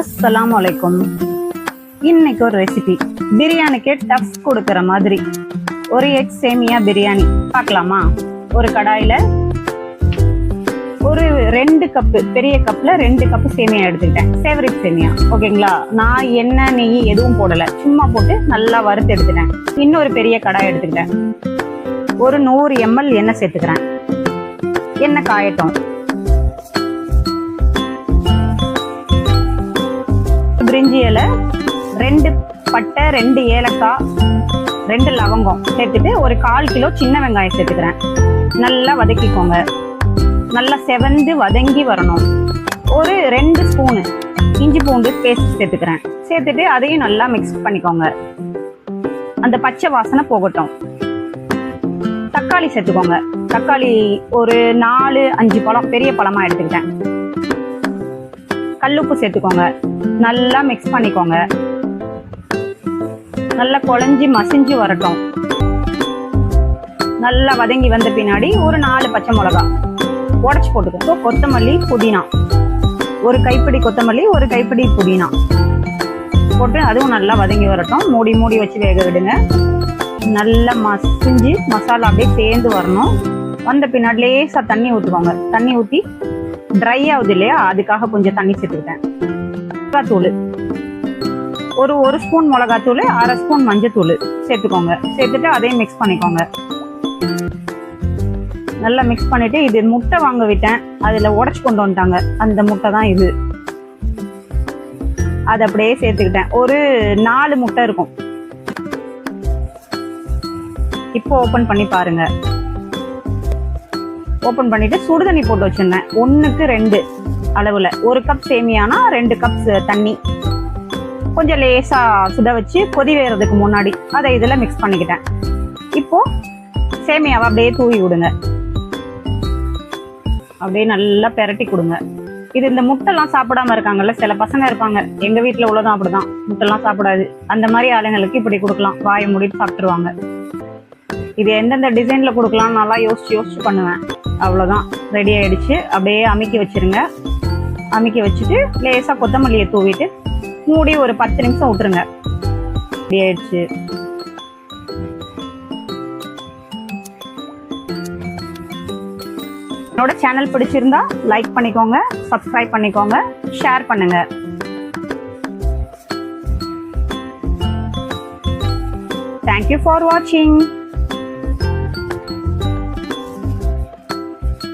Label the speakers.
Speaker 1: அஸ்ஸலாமு அலைக்கும். இன்னைக்கு ஒரு ரெசிபி, பிரியாணிக்கு டஃப் கொடுக்குற மாதிரி ஒரு எக் சேமியா பிரியாணி பார்க்கலாமா? ஒரு கடாயில ஒரு 2 கப்பு, பெரிய கப்ல 2 கப்பு சேமியா எடுத்துக்கிட்டேன். ஃபேவரட் சேமியா, ஓகேங்களா? நான் எண்ணெய் நெய் எதுவும் போடல, சும்மா போட்டு நல்லா வறுத்து எடுத்துட்டேன். இன்னொரு பெரிய கடாய் எடுத்துக்கிட்டேன். ஒரு 100 ml எண்ணெய் சேர்த்துக்கிறேன். எண்ணெய் காயட்டும். பிரிஞ்சி இலை, 2 பட்டை, 2 ஏலக்காய், 2 லவங்கம் சேர்த்துட்டு ஒரு 1/4 கிலோ சின்ன வெங்காயம் சேர்த்துக்கிறேன். நல்லா வதக்கிக்கோங்க. நல்லா செவந்து வதங்கி வரணும். ஒரு 2 ஸ்பூனு இஞ்சி பூண்டு பேஸ்ட் சேர்த்துக்கிறேன். சேர்த்துட்டு அதையும் நல்லா மிக்ஸ் பண்ணிக்கோங்க. அந்த பச்சை வாசனை போகட்டும். தக்காளி சேர்த்துக்கோங்க. தக்காளி ஒரு 4-5 பழம், பெரிய பழமா எடுத்துக்கிட்டேன். கல்லுப்பு சேர்த்துக்கோங்க. நல்லா மிக்ஸ் பண்ணிக்கோங்க. நல்லா குழஞ்சி மசிஞ்சு வரட்டும். நல்லா வதங்கி வந்த பின்னாடி ஒரு 4 பச்சை மிளகா உடச்சி போட்டுக்கோங்க. கொத்தமல்லி, புதினா, ஒரு கைப்பிடி கொத்தமல்லி, ஒரு கைப்பிடி புதினா போட்டு அதுவும் நல்லா வதங்கி வரட்டும். மூடி வச்சு வேக விடுங்க. நல்லா மசிஞ்சு மசாலா அப்படியே சேர்ந்து வரணும். வந்த பின்னாடி லேசாக தண்ணி ஊற்றுவாங்க. தண்ணி ஊற்றி ட்ரை ஆகுது இல்லையா, அதுக்காக கொஞ்சம் தண்ணி சேர்த்துக்கிட்டேன். மிளகாத்தூள் ஒரு ஸ்பூன் மிளகாத்தூள், 1/2 ஸ்பூன் மஞ்சத்தூள் சேர்த்துக்கோங்க. சேர்த்துட்டு அதையும் மிக்ஸ் பண்ணிக்கோங்க. நல்லா மிக்ஸ் பண்ணிட்டு, இது முட்டை வாங்க விட்டேன், அதில் உடச்சி கொண்டு வந்துட்டாங்க. அந்த முட்டை தான் இது. அதை அப்படியே சேர்த்துக்கிட்டேன். ஒரு 4 முட்டை இருக்கும். இப்போ ஓப்பன் பண்ணி பாருங்க. ஓப்பன் பண்ணிட்டு சுடுதண்ணி போட்டு வச்சிருந்தேன். 1:2 அளவுல. 1 கப் சேமியானா 2 கப் தண்ணி கொஞ்சம் லேசா சுட வச்சு கொதி வேறதுக்கு முன்னாடி அதை இதில் மிக்ஸ் பண்ணிக்கிட்டேன். இப்போ சேமியாவை அப்படியே தூவி விடுங்க. அப்படியே நல்லா பெரட்டி கொடுங்க. இது இந்த முட்டைலாம் சாப்பிடாம இருக்காங்கல்ல, சில பசங்க இருப்பாங்க, எங்க வீட்டில் உள்ளதும் அப்படிதான், முட்டைலாம் சாப்பிடாது. அந்த மாதிரி ஆளுங்களுக்கு இப்படி கொடுக்கலாம். வாயை மூடிட்டு சாப்பிட்டுருவாங்க. இது எந்தெந்த டிசைன்ல கொடுக்கலாம் நல்லா யோசிச்சு பண்ணுவேன். அவ்வளோதான், ரெடி ஆயிடுச்சு. அப்படியே அமுக்கி வச்சிருங்க. அமுக்கி வச்சுட்டு லேசாக கொத்தமல்லியை தூவிட்டு மூடி ஒரு 10 நிமிஷம் விட்டுருங்க. ரெடி ஆயிடுச்சு. என்னோட சேனல் பிடிச்சிருந்தா லைக் பண்ணிக்கோங்க, சப்ஸ்கிரைப் பண்ணிக்கோங்க, ஷேர் பண்ணுங்க. Thank you for watching.